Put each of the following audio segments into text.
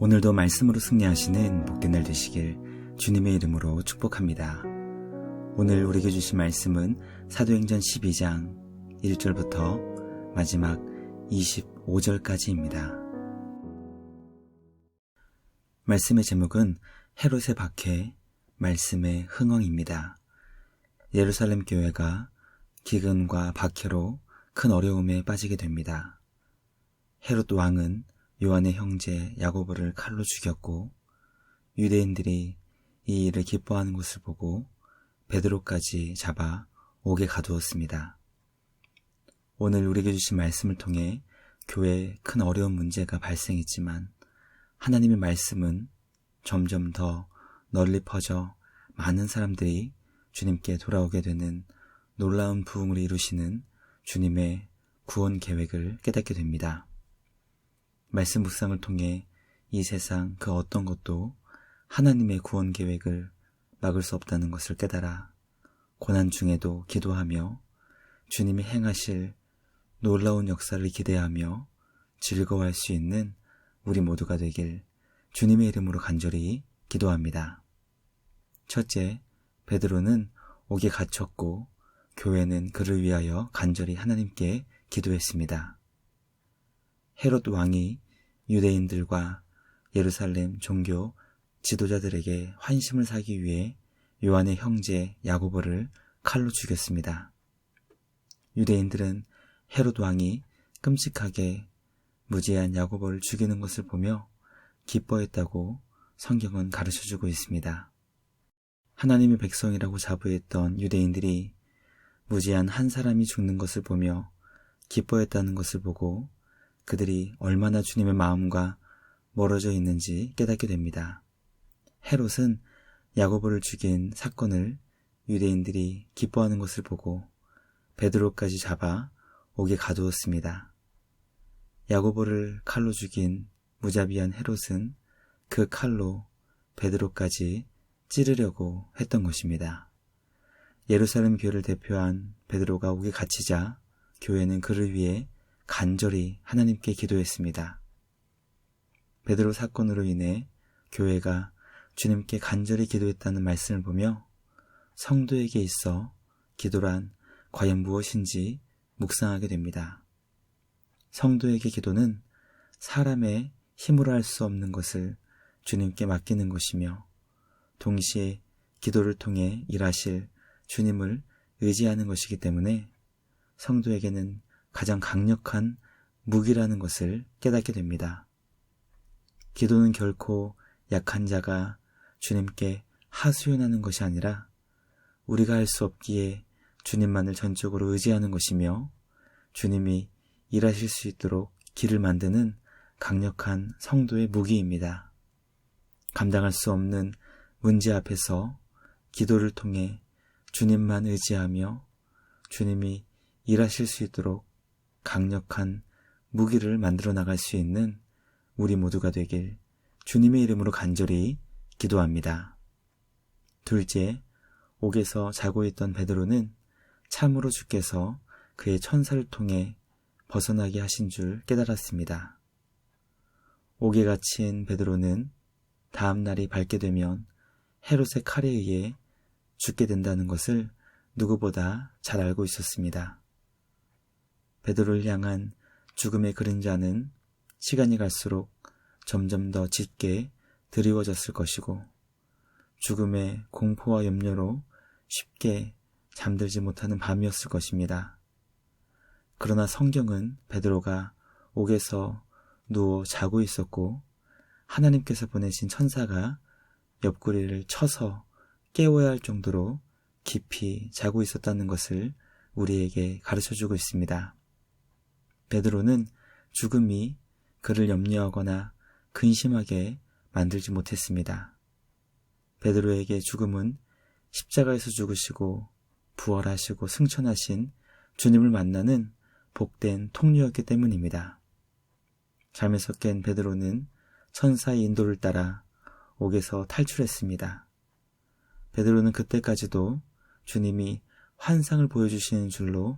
오늘도 말씀으로 승리하시는 복된 날 되시길 주님의 이름으로 축복합니다. 오늘 우리에게 주신 말씀은 사도행전 12장 1절부터 마지막 25절까지입니다. 말씀의 제목은 헤롯의 박해, 말씀의 흥엉입니다. 예루살렘 교회가 기근과 박해로 큰 어려움에 빠지게 됩니다. 헤롯 왕은 요한의 형제 야고보를 칼로 죽였고 유대인들이 이 일을 기뻐하는 것을 보고 베드로까지 잡아 옥에 가두었습니다. 오늘 우리에게 주신 말씀을 통해 교회에 큰 어려운 문제가 발생했지만 하나님의 말씀은 점점 더 널리 퍼져 많은 사람들이 주님께 돌아오게 되는 놀라운 부흥을 이루시는 주님의 구원 계획을 깨닫게 됩니다. 말씀 묵상을 통해 이 세상 그 어떤 것도 하나님의 구원 계획을 막을 수 없다는 것을 깨달아 고난 중에도 기도하며 주님이 행하실 놀라운 역사를 기대하며 즐거워할 수 있는 우리 모두가 되길 주님의 이름으로 간절히 기도합니다. 첫째, 베드로는 옥에 갇혔고 교회는 그를 위하여 간절히 하나님께 기도했습니다. 헤롯 왕이 유대인들과 예루살렘 종교 지도자들에게 환심을 사기 위해 요한의 형제 야고보를 칼로 죽였습니다. 유대인들은 헤롯 왕이 끔찍하게 무지한 야고보를 죽이는 것을 보며 기뻐했다고 성경은 가르쳐주고 있습니다. 하나님의 백성이라고 자부했던 유대인들이 무지한 한 사람이 죽는 것을 보며 기뻐했다는 것을 보고 그들이 얼마나 주님의 마음과 멀어져 있는지 깨닫게 됩니다. 헤롯은 야고보를 죽인 사건을 유대인들이 기뻐하는 것을 보고 베드로까지 잡아 옥에 가두었습니다. 야고보를 칼로 죽인 무자비한 헤롯은 그 칼로 베드로까지 찌르려고 했던 것입니다. 예루살렘 교회를 대표한 베드로가 옥에 갇히자 교회는 그를 위해 간절히 하나님께 기도했습니다. 베드로 사건으로 인해 교회가 주님께 간절히 기도했다는 말씀을 보며 성도에게 있어 기도란 과연 무엇인지 묵상하게 됩니다. 성도에게 기도는 사람의 힘으로 할 수 없는 것을 주님께 맡기는 것이며 동시에 기도를 통해 일하실 주님을 의지하는 것이기 때문에 성도에게는 가장 강력한 무기라는 것을 깨닫게 됩니다. 기도는 결코 약한 자가 주님께 하소연하는 것이 아니라 우리가 할 수 없기에 주님만을 전적으로 의지하는 것이며 주님이 일하실 수 있도록 길을 만드는 강력한 성도의 무기입니다. 감당할 수 없는 문제 앞에서 기도를 통해 주님만 의지하며 주님이 일하실 수 있도록 강력한 무기를 만들어 나갈 수 있는 우리 모두가 되길 주님의 이름으로 간절히 기도합니다. 둘째, 옥에서 자고 있던 베드로는 참으로 주께서 그의 천사를 통해 벗어나게 하신 줄 깨달았습니다. 옥에 갇힌 베드로는 다음 날이 밝게 되면 헤롯의 칼에 의해 죽게 된다는 것을 누구보다 잘 알고 있었습니다. 베드로를 향한 죽음의 그림자는 시간이 갈수록 점점 더 짙게 드리워졌을 것이고 죽음의 공포와 염려로 쉽게 잠들지 못하는 밤이었을 것입니다. 그러나 성경은 베드로가 옥에서 누워 자고 있었고 하나님께서 보내신 천사가 옆구리를 쳐서 깨워야 할 정도로 깊이 자고 있었다는 것을 우리에게 가르쳐주고 있습니다. 베드로는 죽음이 그를 염려하거나 근심하게 만들지 못했습니다. 베드로에게 죽음은 십자가에서 죽으시고 부활하시고 승천하신 주님을 만나는 복된 통로였기 때문입니다. 잠에서 깬 베드로는 천사의 인도를 따라 옥에서 탈출했습니다. 베드로는 그때까지도 주님이 환상을 보여주시는 줄로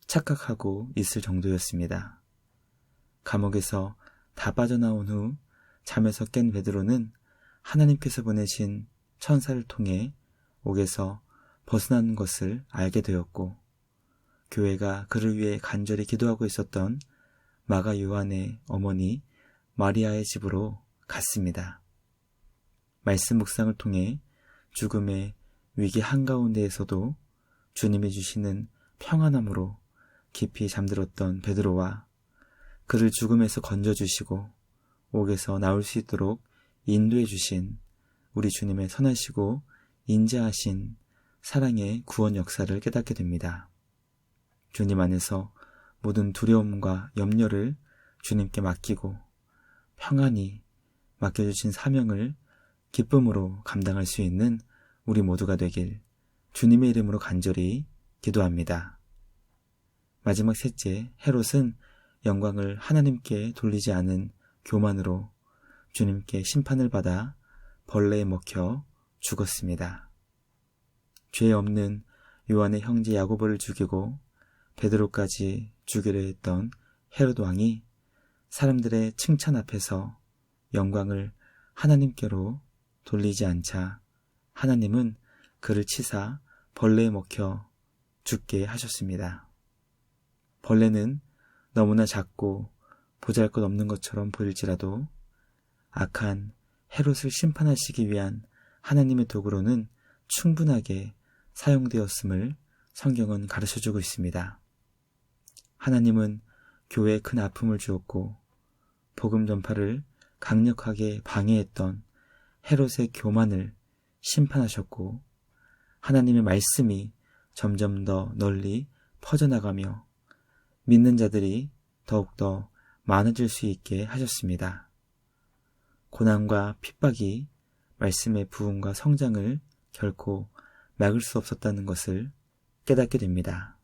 착각하고 있을 정도였습니다. 감옥에서 다 빠져나온 후 잠에서 깬 베드로는 하나님께서 보내신 천사를 통해 옥에서 벗어나는 것을 알게 되었고, 교회가 그를 위해 간절히 기도하고 있었던 마가 요한의 어머니 마리아의 집으로 갔습니다. 말씀 묵상을 통해 죽음의 위기 한가운데에서도 주님이 주시는 평안함으로 깊이 잠들었던 베드로와 그를 죽음에서 건져주시고 옥에서 나올 수 있도록 인도해 주신 우리 주님의 선하시고 인자하신 사랑의 구원 역사를 깨닫게 됩니다. 주님 안에서 모든 두려움과 염려를 주님께 맡기고 평안히 맡겨주신 사명을 기쁨으로 감당할 수 있는 우리 모두가 되길 주님의 이름으로 간절히 기도합니다. 마지막 셋째, 헤롯은 영광을 하나님께 돌리지 않은 교만으로 주님께 심판을 받아 벌레에 먹혀 죽었습니다. 죄 없는 요한의 형제 야고보를 죽이고 베드로까지 죽이려 했던 헤롯 왕이 사람들의 칭찬 앞에서 영광을 하나님께로 돌리지 않자 하나님은 그를 치사 벌레에 먹혀 죽게 하셨습니다. 벌레는 너무나 작고 보잘것없는 것처럼 보일지라도 악한 헤롯을 심판하시기 위한 하나님의 도구로는 충분하게 사용되었음을 성경은 가르쳐주고 있습니다. 하나님은 교회에 큰 아픔을 주었고 복음 전파를 강력하게 방해했던 헤롯의 교만을 심판하셨고 하나님의 말씀이 점점 더 널리 퍼져나가며 믿는 자들이 더욱더 많아질 수 있게 하셨습니다. 고난과 핍박이 말씀의 부흥과 성장을 결코 막을 수 없었다는 것을 깨닫게 됩니다.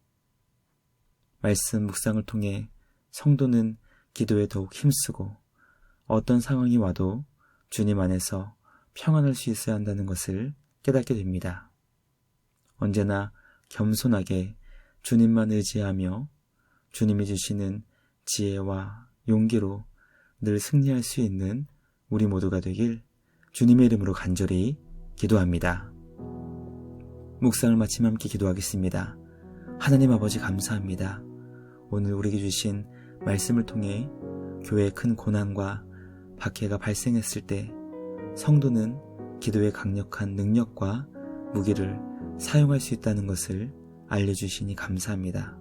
말씀 묵상을 통해 성도는 기도에 더욱 힘쓰고 어떤 상황이 와도 주님 안에서 평안할 수 있어야 한다는 것을 깨닫게 됩니다. 언제나 겸손하게 주님만 의지하며 주님이 주시는 지혜와 용기로 늘 승리할 수 있는 우리 모두가 되길 주님의 이름으로 간절히 기도합니다. 묵상을 마치며 함께 기도하겠습니다. 하나님 아버지 감사합니다. 오늘 우리에게 주신 말씀을 통해 교회에 큰 고난과 박해가 발생했을 때 성도는 기도의 강력한 능력과 무기를 사용할 수 있다는 것을 알려주시니 감사합니다.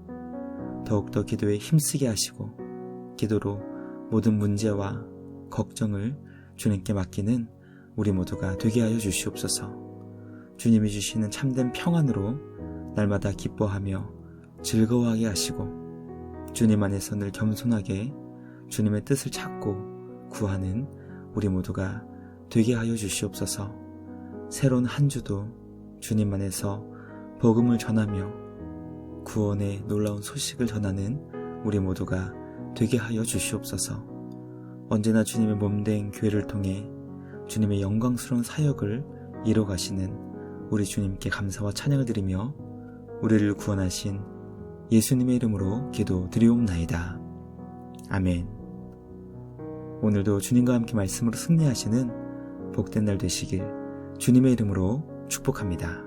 더욱더 기도에 힘쓰게 하시고 기도로 모든 문제와 걱정을 주님께 맡기는 우리 모두가 되게 하여 주시옵소서. 주님이 주시는 참된 평안으로 날마다 기뻐하며 즐거워하게 하시고 주님 안에서 늘 겸손하게 주님의 뜻을 찾고 구하는 우리 모두가 되게 하여 주시옵소서. 새로운 한 주도 주님 안에서 복음을 전하며 구원의 놀라운 소식을 전하는 우리 모두가 되게 하여 주시옵소서. 언제나 주님의 몸된 교회를 통해 주님의 영광스러운 사역을 이뤄가시는 우리 주님께 감사와 찬양을 드리며 우리를 구원하신 예수님의 이름으로 기도드리옵나이다. 아멘. 오늘도 주님과 함께 말씀으로 승리하시는 복된 날 되시길 주님의 이름으로 축복합니다.